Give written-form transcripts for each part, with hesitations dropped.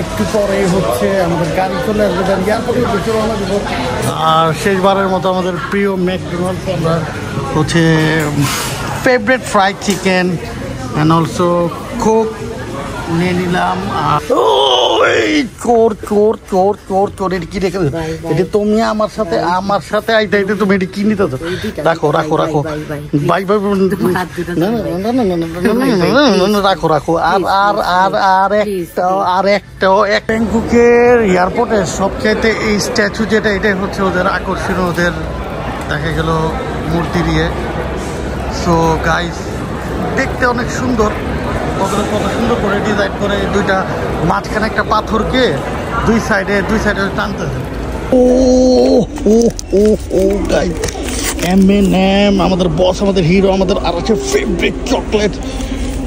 একটু পরে হচ্ছে আমাদের গাড়ি চলে আসবে, এয়ারপোর্টে উদ্দেশ্যে রওনা দেবো। আর শেষবারের মতো আমাদের প্রিয় ম্যাকডোনাল্ডস আমরা হচ্ছে favourite fried chicken and also Coke নিয়ে নিলাম। চোর চোর চোর চোর চোর এটা কি রেখে এটা তুমি আমার সাথে আইতে আইতে তুমি এটা কি নিতে রাখো রাখো রাখো বাই বাই রাখো রাখো। আর একটাও ব্যাংককের এয়ারপোর্টের সবচাইতে এই স্ট্যাচু যেটা এটাই হচ্ছে ওদের আকর্ষণ, ওদের দেখা গেল মূর্তি দিয়ে। সো গাইস দেখতে অনেক সুন্দর, কত সুন্দর করে ডিজাইন করে দুইটা মাঝখানে একটা পাথরকে দুই সাইডে টানতেছে। ও ও ও ও গাইস M&M আমাদের বস, আমাদের হিরো, আমাদের আর আছে favourite chocolate.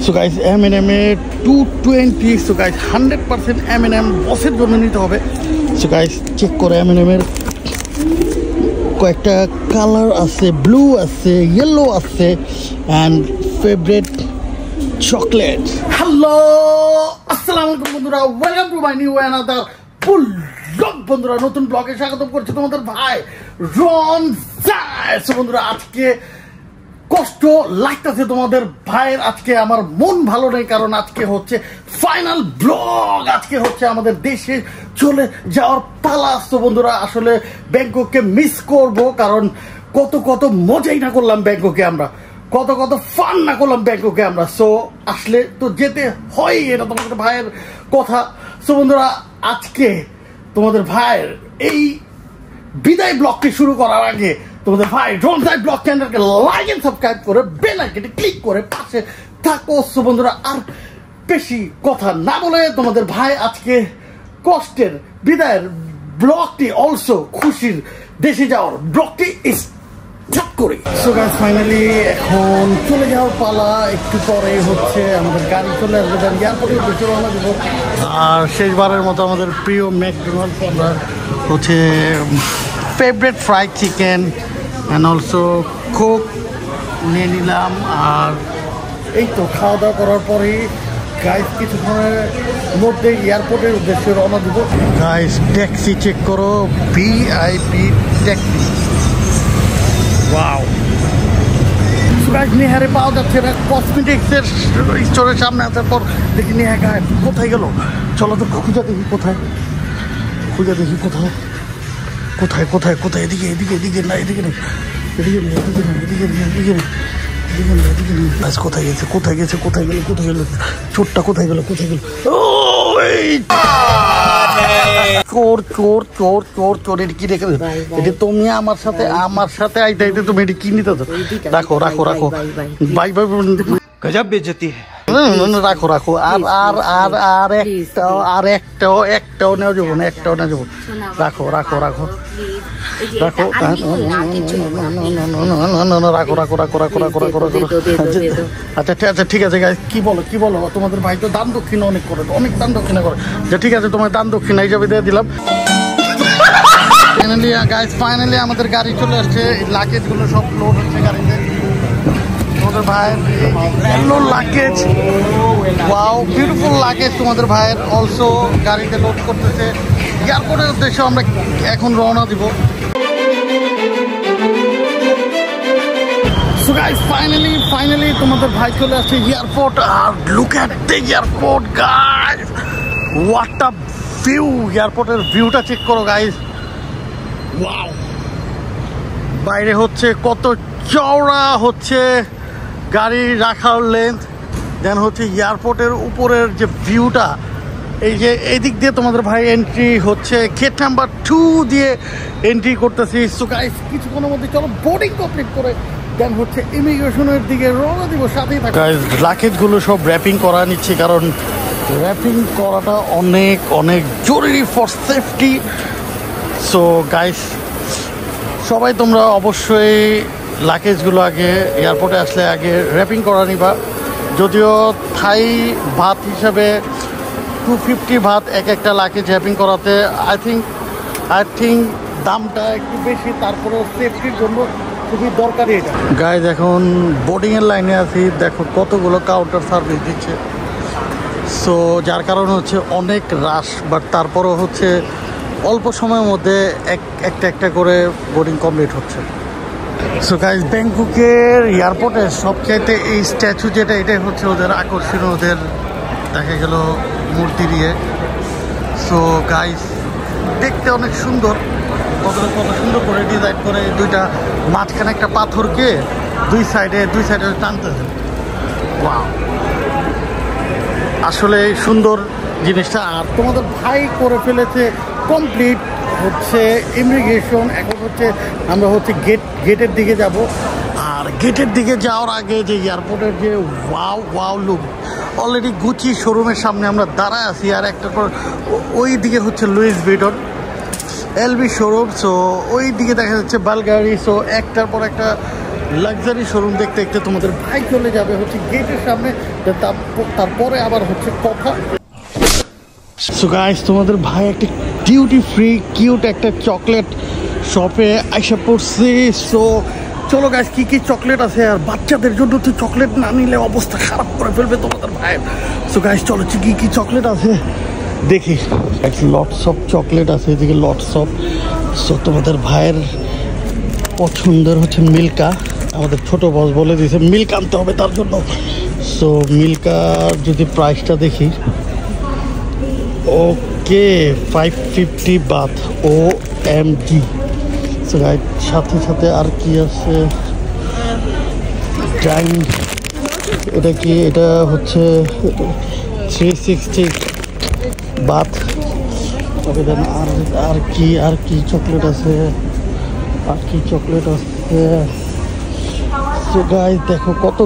So guys M&M এর 220। সো গাইস 100% M&M বসের জন্য নিতে হবে। সো গাইস চেক করে M&M এর কয়েকটা কালার আছে, ব্লু আছে, ইয়েলো আছে অ্যান্ড ফেভারিট চকলেট। হ্যালো আসসালামু আলাইকুম বন্ধুরা, welcome to my new another full blog. বন্ধুরা নতুন ব্লগে স্বাগত করছি তোমাদের ভাই রন জায়। সো বন্ধুরা আজকে কষ্ট লাগতেছে তোমাদের ভাইয়ের, আজকে আমার মন ভালো নেই কারণ আজকে হচ্ছে ফাইনাল ব্লগ, আজকে হচ্ছে আমাদের দেশে চলে যাওয়ার পালা। তো বন্ধুরা আসলে ব্যাংককে মিস করব কারণ কত মজাই না করলাম ব্যাংককে আমরা, কত ফান না করলাম ব্যাংককে আমরা। সো আসলে তো যেতে হয়, এটা তোমাদের ভাইয়ের কথা। সো বন্ধুরা আজকে তোমাদের ভাইয়ের এই বিদায় ব্লগটি শুরু করার আগে তোমাদের ভাই রন জায় ব্লগ চ্যানেলকে লাইক এন্ড সাবস্ক্রাইব করে বেল আইকনটি ক্লিক করে পাশে থাকো। সো বন্ধুরা আর বেশি কথা না বলে তোমাদের ভাই আজকে কষ্টের বিদায়ের ব্লগটি অলসো খুশির দেশে যাওয়ার ব্লগটি করি। সো গাইস ফাইনালি এখন চলে যাওয়ার পালা, একটু পরে হচ্ছে আমাদের গাড়ি চলে আসবে, এয়ারপোর্টে উদ্দেশ্যে রওনা দেবো। আর শেষবারের মতো আমাদের প্রিয় ম্যাকডোনাল্ডস আমরা হচ্ছে favourite fried chicken and also Coke নিয়ে নিলাম। আর এই তো খাওয়া দাওয়া করার পরেই গাইস কিছুক্ষণের মধ্যে এয়ারপোর্টের উদ্দেশ্যে রওনা দেবো। গাইস ট্যাক্সি চেক করো, VIP ট্যাক্সি। ওয়াও নেহারে পাওয়া যাচ্ছে না, কসমেটিক্সের স্টোরের সামনে আসার পর দেখি নেহা গায়ে কোথায় গেল। চলো তো খুঁজে দেখি কোথায়, কোথায় এদিকে না, এদিকে নেই, কোথায় গেল চোরটা, কোথায় গেল চোর চোর চোর চোর চোর এটা কি রেখে এটা তুমি আমার সাথে আইতে আইতে তুমি এটা কি নিতে রাখো রাখো রাখো বাই বাই গজব বেইজ্জতি রাখো রাখো। আর একটাও নেওয়া যাবো না, রাখো রাখো রাখো রাখো আচ্ছা ঠিক আছে গাইস, কি বলো তোমাদের ভাই তো দান দক্ষিণা অনেক দান দক্ষিণা করে। ঠিক আছে তোমার দান দক্ষিণা হিসাবে দিয়ে দিলাম। ফাইনালি আমাদের গাড়ি চলে আসছে, লাগেজ গুলো সব লোড হচ্ছে গাড়িতে। তোমাদের ভাইয়ের yellow luggage, wow beautiful luggage তোমাদের ভাইয়ের অলসো গাড়িতে লোড করতেছে। এয়ারপোর্টের উদ্দেশ্যে আমরা এখন রওনা দিব। সো গাইস ফাইনালি তোমাদের ভাই চলে আসছে এয়ারপোর্ট। আর look at the airport guys, what a view! এয়ারপোর্টের ভিউটা চেক করো গাইস, ওয়াও! বাইরে হচ্ছে কত চওড়া হচ্ছে গাড়ি রাখার লেন্থ, দেন হচ্ছে এয়ারপোর্টের উপরের যে ভিউটা, এই যে এদিক দিয়ে তোমাদের ভাই এন্ট্রি হচ্ছে গেট নাম্বার 2 দিয়ে এন্ট্রি করতেছি। সো গাইস কিছুক্ষণের মধ্যে চলো বোর্ডিং কমপ্লিট করে দেন হচ্ছে ইমিগ্রেশনের দিকে রওনা দিব। সাথেই থাকো গাইস, লাগেজগুলো সব র্যাপিং করা নিচ্ছি কারণ র্যাপিং করাটা অনেক জরুরি ফর সেফটি। সো গাইস সবাই তোমরা অবশ্যই লাগেজগুলো আগে এয়ারপোর্টে আসলে আগে র্যাপিং করা নিবা। যদিও থাই ভাত হিসাবে 250 ভাত একটা লাগেজ র্যাপিং করাতে আই থিঙ্ক দামটা একটু বেশি, তারপরেও সেফটির জন্য খুবই দরকারি এটা। গাইজ এখন বোর্ডিংয়ের লাইনে আছি, দেখো কতগুলো কাউন্টার সার্ভিস দিচ্ছে। সো যার কারণে হচ্ছে অনেক রাশ, বাট তারপরও হচ্ছে অল্প সময়ের মধ্যে একটা একটা করে বোর্ডিং কমপ্লিট হচ্ছে। সো গাইস, ব্যাংককের এয়ারপোর্টে সবচাইতে এই স্ট্যাচু যেটা, এটাই হচ্ছে ওদের আকর্ষণ, ওদের দেখা গেল মূর্তি দিয়ে। সো গাইস, দেখতে অনেক সুন্দর, কত সুন্দর করে ডিজাইন করে দুইটা মাঝখানে একটা পাথরকে দুই সাইডে টানতেছে। ওয়াও, আসলে সুন্দর জিনিসটা। আর তোমাদের ভাই করে ফেলেছে কমপ্লিট হচ্ছে ইমিগ্রেশন। এখন হচ্ছে আমরা হচ্ছে গেটের দিকে যাব। আর গেটের দিকে যাওয়ার আগে যে এয়ারপোর্টের যে ওয়াও লুক, অলরেডি গুচি শোরুমের সামনে আমরা দাঁড়ায় আছি। আর একটা পর ওই দিকে হচ্ছে Louis Vuitton LV showroom. So ওই দিকে দেখা যাচ্ছে বালগাড়ি। সো একটার পর একটা লাক্সারি শোরুম দেখতে দেখতে তোমাদের ভাই চলে যাবে হচ্ছে গেটের সামনে। তারপরে আবার হচ্ছে কথা। সো গাইস, তোমাদের ভাই একটা ডিউটি ফ্রি কিউট একটা চকলেট শপে আইসা পড়ছি। সো চলো গাইস, কি কি চকলেট আছে। আর বাচ্চাদের জন্য তো চকলেট না নিলে অবস্থা খারাপ করে ফেলবে তোমাদের ভাই। সো গাইস, চলো কি কি চকলেট আছে দেখি। লটস অফ চকলেট আছে এদিকে, লটস অফ। সো তোমাদের ভাইয়ের পছন্দের হচ্ছে মিল্কা। আমাদের ছোট বস বলে দিয়েছে মিল্ক আনতে হবে তার জন্য। সো মিল্কার যদি প্রাইসটা দেখি, ওকে 550 বাথ OMG। সো গাইস, সাথে সাথে আর কি আছে, টাইম, এটা কি, এটা হচ্ছে 360 বাথ। ওকে দেন। আর কি চকলেট আছে, সো গাইস দেখো কত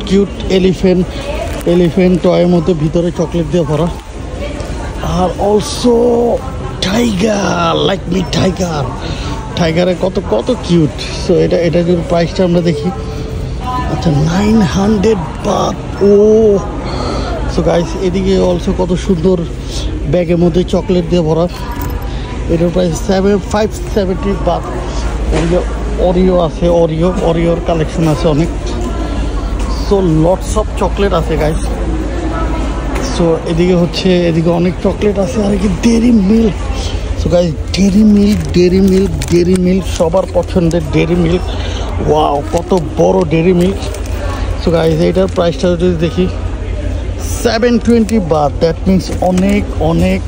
কিউট এলিফেন্ট টয়ের মধ্যে ভিতরে চকলেট দিয়ে ভরা। আর অলসো টাইগার, লাইক মি টাইগারে কত কিউট। সো এটা যদি প্রাইসটা আমরা দেখি, আচ্ছা 900 বাথ। ও সো গাইস, এদিকে অলসো কত সুন্দর ব্যাগের মধ্যে চকলেট দিয়ে ভরা। এটার প্রাইস 570 বাথ। অরিও আছে, অরিওর কালেকশন আছে অনেক। সো লটস অফ চকলেট আছে গাইস। সো এদিকে অনেক চকলেট আছে। আর কি Dairy Milk. So guys, Dairy Milk সবার পছন্দের ডেরি মিল্ক। ওয়াও, কত বড় ডেরি মিল্ক। সো গাইস, এইটার প্রাইসটা যদি দেখি 720 বাথ। দ্যাট মিনস অনেক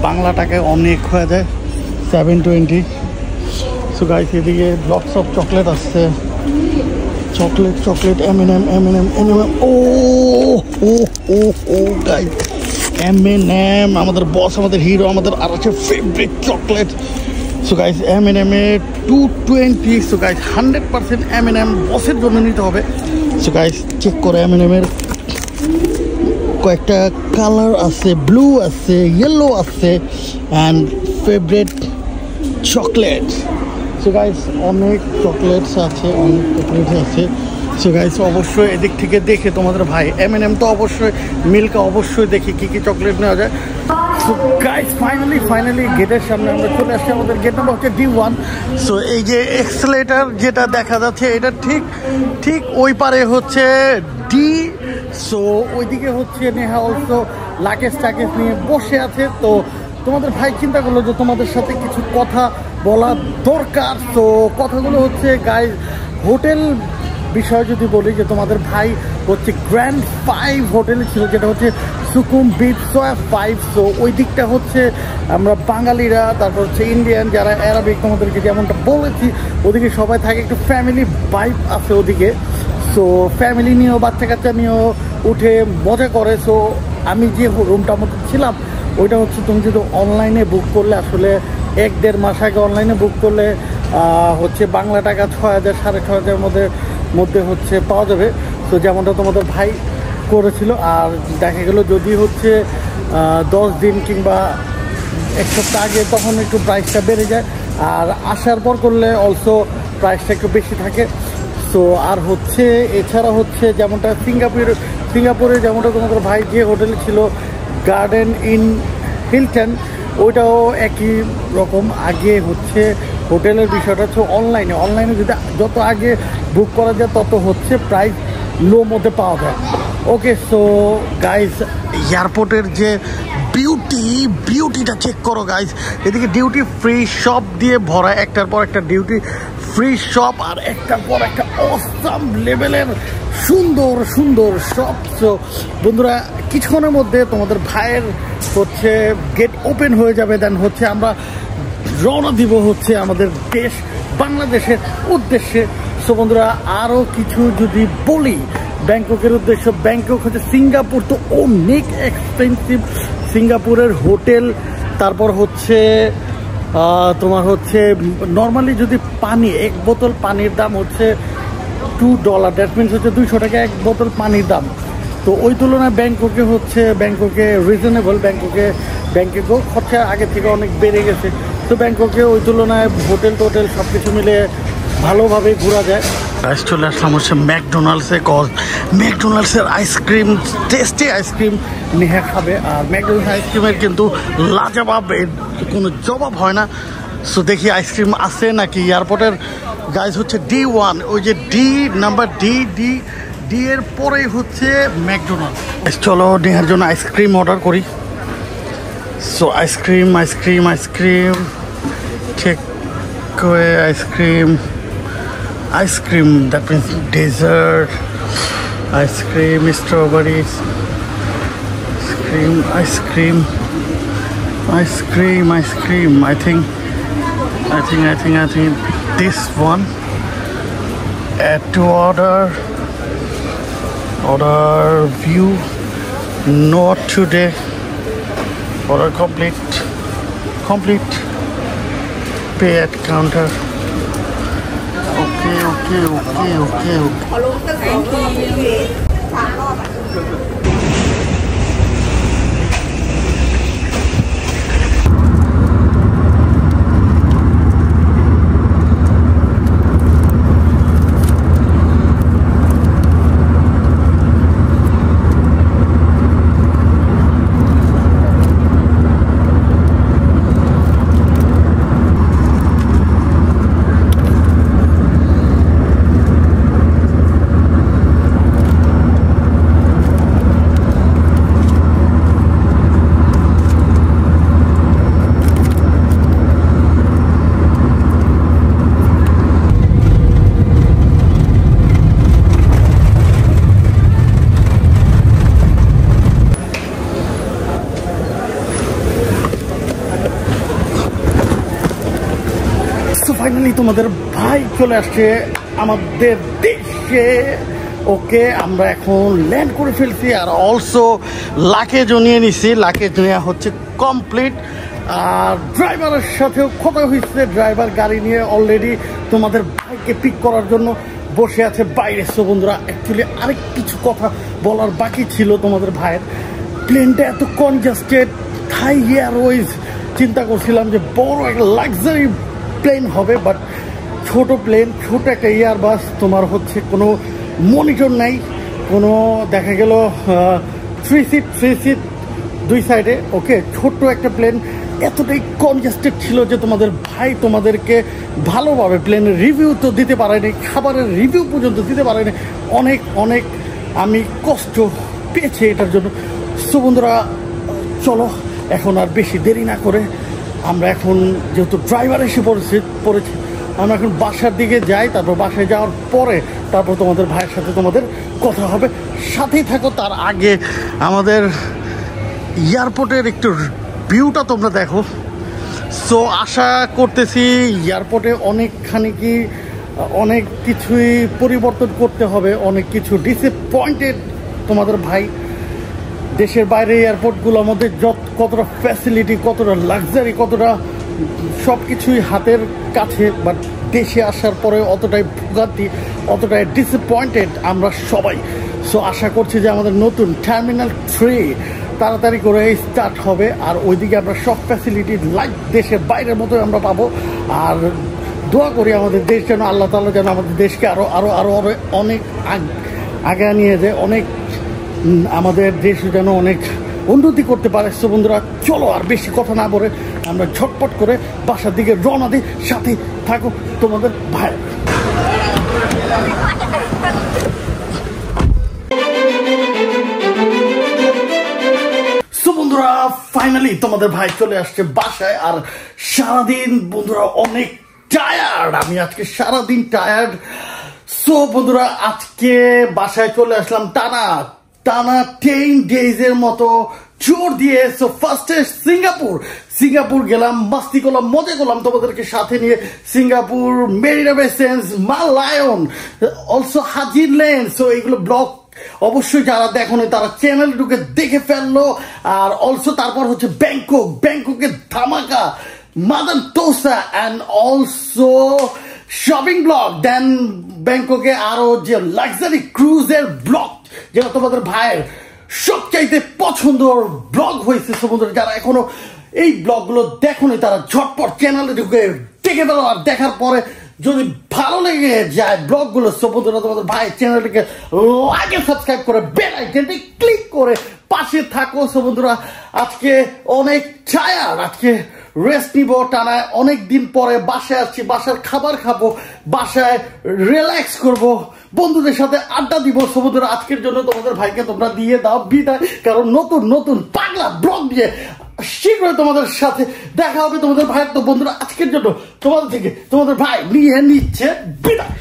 বাংলা টাকায় অনেক হয়ে যায় 720। সো গাইস, এদিকে লটস অফ চকলেট আসছে, চকলেট M&M। ও গাইস, M&M আমাদের বস, আমাদের হিরো, আমাদের আর আছে favourite chocolate. So guys, M&M এর 220। সো গাইস, 100% M&M বসের জন্য নিতে হবে। সো গাইস, চেক করে M&M এর কয়েকটা কালার আছে, ব্লু আছে, ইয়েলো আছে, and favourite chocolate. So guys, অনেক চকলেটস আছে। সো গাইস, অবশ্যই এদিক থেকে দেখে তোমাদের ভাই M&M তো অবশ্যই, মিল্কা অবশ্যই দেখি কি চকলেট নেওয়া যায়। সো গাইস, ফাইনালি গেটের সামনে আমরা চলে আসছি। আমাদের গেট নাম্বার হচ্ছে D1। সো এই যে এক্সেলেটার যেটা দেখা যাচ্ছে, এটা ঠিক ওই পারে হচ্ছে D। সো ওইদিকে হচ্ছে নেহা অলসো লাগেজ নিয়ে বসে আছে। তো তোমাদের ভাই চিন্তা করলো যে তোমাদের সাথে কিছু কথা বলা দরকার। তো কথাগুলো হচ্ছে গাইস, হোটেল বিষয় যদি বলি, যে তোমাদের ভাই হচ্ছে গ্র্যান্ড 5 হোটেলে ছিল, যেটা হচ্ছে সুকুমবিট সোয়া 5। সো ওই দিকটা হচ্ছে আমরা বাঙালিরা, তারপর হচ্ছে ইন্ডিয়ান যারা অ্যারাবিক, তোমাদেরকে যেমনটা বলেছি, ওদিকে সবাই থাকে, একটু ফ্যামিলি ভাইব আছে ওদিকে। সো ফ্যামিলি নিয়েও, বাচ্চা কাচ্চা নিয়েও উঠে মজা করে। সো আমি যে রুমটার মধ্যে ছিলাম, ওইটা হচ্ছে তুমি যদি অনলাইনে বুক করলে, আসলে 1-1.5 মাস আগে অনলাইনে বুক করলে হচ্ছে বাংলা টাকা 6,000 6,500 মধ্যে হচ্ছে পাওয়া যাবে। তো যেমনটা তোমাদের ভাই করেছিল। আর দেখা গেল যদি হচ্ছে 10 দিন কিংবা 1 সপ্তাহ আগে, তখন একটু প্রাইসটা বেড়ে যায়। আর আসার পর করলে অলসো প্রাইসটা একটু বেশি থাকে। সো আর হচ্ছে এছাড়া হচ্ছে যেমনটা সিঙ্গাপুরে যেমনটা তোমাদের ভাই যে হোটেলে ছিল, গার্ডেন ইন হিলটন, ওইটাও একই রকম। আগে হচ্ছে হোটেলের বিষয়টা হচ্ছে অনলাইনে যদি যত আগে বুক করা যায়, তত হচ্ছে প্রাইস লো মধ্যে পাওয়া যায়। ওকে, সো গাইস, এয়ারপোর্টের যে বিউটিটা চেক করো গাইজ। এদিকে ডিউটি ফ্রি শপ দিয়ে ভরা, একটার পর একটা ডিউটি ফ্রি শপ, আর একটার পর একটা অসাম লেভেলের সুন্দর সুন্দর শপ। তো বন্ধুরা, কিছুক্ষণের মধ্যে তোমাদের ভাইয়ের হচ্ছে গেট ওপেন হয়ে যাবে, দেন হচ্ছে আমরা রওনা দিব হচ্ছে আমাদের দেশ বাংলাদেশের উদ্দেশ্যে। সো বন্ধুরা, আরও কিছু যদি বলি ব্যাংককের উদ্দেশ্য, ব্যাংকক হচ্ছে সিঙ্গাপুর তো অনেক এক্সপেন্সিভ। সিঙ্গাপুরের হোটেল, তারপর হচ্ছে তোমার হচ্ছে নর্মালি যদি পানি, এক বোতল পানির দাম হচ্ছে $2, দ্যাট মিনস হচ্ছে 200 টাকা এক বোতল পানির দাম। তো ওই তুলনায় ব্যাংককে রিজনেবল। ব্যাংককেও খরচা আগে থেকে অনেক বেড়ে গেছে। তো ব্যাংককে ওই তুলনায় হোটেল টোটেল সব কিছু মিলে ভালোভাবে ঘোরা যায়। চলে আসলাম হচ্ছে ম্যাকডোনাল্ডসে, ম্যাকডোনাল্ডসের আইসক্রিম, টেস্টি আইসক্রিম নেহা খাবে। আর ম্যাকডোনাল্ডস আইসক্রিমের কিন্তু লাজবাব, কোনো জবাব হয় না। সো দেখি আইসক্রিম আছে নাকি। এয়ারপোর্টের গাইজ হচ্ছে D1, ওই যে নাম্বার ডি এর পরেই হচ্ছে ম্যাকডোনাল্ডস। চলো নেহার জন্য আইসক্রিম অর্ডার করি। সো আইসক্রিম ঠিক করে ice cream, that means dessert ice cream, strawberries ice cream. I think this one. Add to order view, not today. Order complete. Pay at counter. Okay. Finally তোমাদের ভাই চলে আসছে আমাদের দেশে। ওকে, আমরা এখন ল্যান্ড করে ফেলছি, আর অলসো লাগেজও নিয়ে নিছি। লাগেজ নেওয়া হচ্ছে কমপ্লিট। আর ড্রাইভারের সাথেও কথা হয়েছে, ড্রাইভার গাড়ি নিয়ে অলরেডি তোমাদের ভাইকে পিক করার জন্য বসে আছে বাইরে। সো বন্ধুরা, অ্যাকচুয়ালি আরেক কিছু কথা বলার বাকি ছিল তোমাদের ভাইয়ের। প্লেনটা এত কনজাস্টেড, থাই এয়ারওয়েজ চিন্তা করছিলাম যে বড় একটা লাক্সারি প্লেন হবে, বাট ছোট প্লেন, ছোট একটা এয়ারবাস। তোমার হচ্ছে কোনো মনিটর নাই, কোনো দেখা গেল 3 সিট 2 সাইডে। ওকে, ছোট্ট একটা প্লেন, এতটাই কনজাস্টেড ছিল যে তোমাদের ভাই তোমাদেরকে ভালোভাবে প্লেনের রিভিউ তো দিতে পারেনি, খাবারের রিভিউ পর্যন্ত দিতে পারেনি। অনেক আমি কষ্ট পেয়েছি এটার জন্য। সো বন্ধুরা, চলো এখন আর বেশি দেরি না করে আমরা এখন, যেহেতু ড্রাইভার এসে পড়েছি, আমরা এখন বাসার দিকে যাই। তারপর বাসায় যাওয়ার পরে তারপর তোমাদের ভাইয়ের সাথে তোমাদের কথা হবে, সাথেই থাকো। তার আগে আমাদের এয়ারপোর্টের একটু ভিউটা তোমরা দেখো। সো আশা করতেছি এয়ারপোর্টে অনেক কিছুই পরিবর্তন করতে হবে, অনেক কিছু ডিসঅ্যাপয়েন্টেড তোমাদের ভাই। দেশের বাইরে এয়ারপোর্টগুলোর মধ্যে কতটা ফ্যাসিলিটি, কতটা লাক্সারি, কতটা সব কিছুই হাতের কাছে, বাট দেশে আসার পরে অতটাই ভোগান্তি, অতটাই ডিসঅ্যাপয়েন্টেড আমরা সবাই। সো আশা করছি যে আমাদের নতুন টার্মিনাল 3 তাড়াতাড়ি করে স্টার্ট হবে, আর ওইদিকে আমরা সব ফ্যাসিলিটি লাইক দেশের বাইরের মতোই আমরা পাবো। আর দোয়া করি আমাদের দেশ যেন, আল্লাহ তাআলা যেন আমাদের দেশকে আরো অনেক আগে নিয়ে যায়, অনেক আমাদের দেশ যেন অনেক উন্নতি করতে পারে। সো বন্ধুরা, চলো আর বেশি কথা না বলে আমরা ঝটপট করে বাসার দিকে রওনা দিই, সাথে থাকো তোমাদের ভাই। বন্ধুরা ফাইনালি তোমাদের ভাই চলে আসছে বাসায়। আর সারাদিন বন্ধুরা অনেক টায়ার্ড, আমি আজকে সারাদিন টায়ার্ড। সো বন্ধুরা আজকে বাসায় চলে আসলাম টানা 10 ডেজের মতো জোর দিয়ে। সো ফার্স্টে সিঙ্গাপুর গেলাম, মাস্তি করলাম, মজা করলাম তোমাদেরকে সাথে নিয়ে। সিঙ্গাপুর, মেরিনা বে সেন্টস, মালায়ন, অলসো হাজির লেন। সো এইগুলো ব্লগ অবশ্যই যারা দেখোনি তারা চ্যানেল ঢুকে দেখে ফেললো। আর অলসো তারপর হচ্ছে ব্যাংককের ধামাকা, Madame Tussauds and also shopping blog. Then ব্যাংককে আরো যে লাক্সারি ক্রুজের ব্লগ, যেটা তোমাদের ভাইয়ের সবচাইতে পছন্দর ব্লগ হয়েছে। সমুদ্রে যারা এখনো এই ব্লগগুলো দেখোনি তারা ঝটপট চ্যানেলে ঢুকে দেখে ফেলো। আর দেখার পরে যদি ভালো লেগে যায় ব্লগগুলো, সমুদ্র তোমাদের ভাই চ্যানেলটিকে লাইক সাবস্ক্রাইব করে বেল আইকনটি ক্লিক করে পাশে থাকো। সমুদ্ররা আজকে অনেক টায়ার্ড, আজকে রেস্ট নিব টানা অনেক দিন পরে। বাসায় আসছি, বাসার খাবার খাবো, বাসায় রিল্যাক্স করব, বন্ধুদের সাথে আড্ডা দিব। সমুদ্র আজকের জন্য তোমাদের ভাইকে তোমরা দিয়ে দাও বিদায়, কারণ নতুন পাগলা ব্লগ দিয়ে শীঘ্রই তোমাদের সাথে দেখা হবে তোমাদের ভাইয়ের। তো বন্ধুরা আজকের জন্য তোমাদের থেকে তোমাদের ভাই নিয়ে নিচ্ছে বিদায়।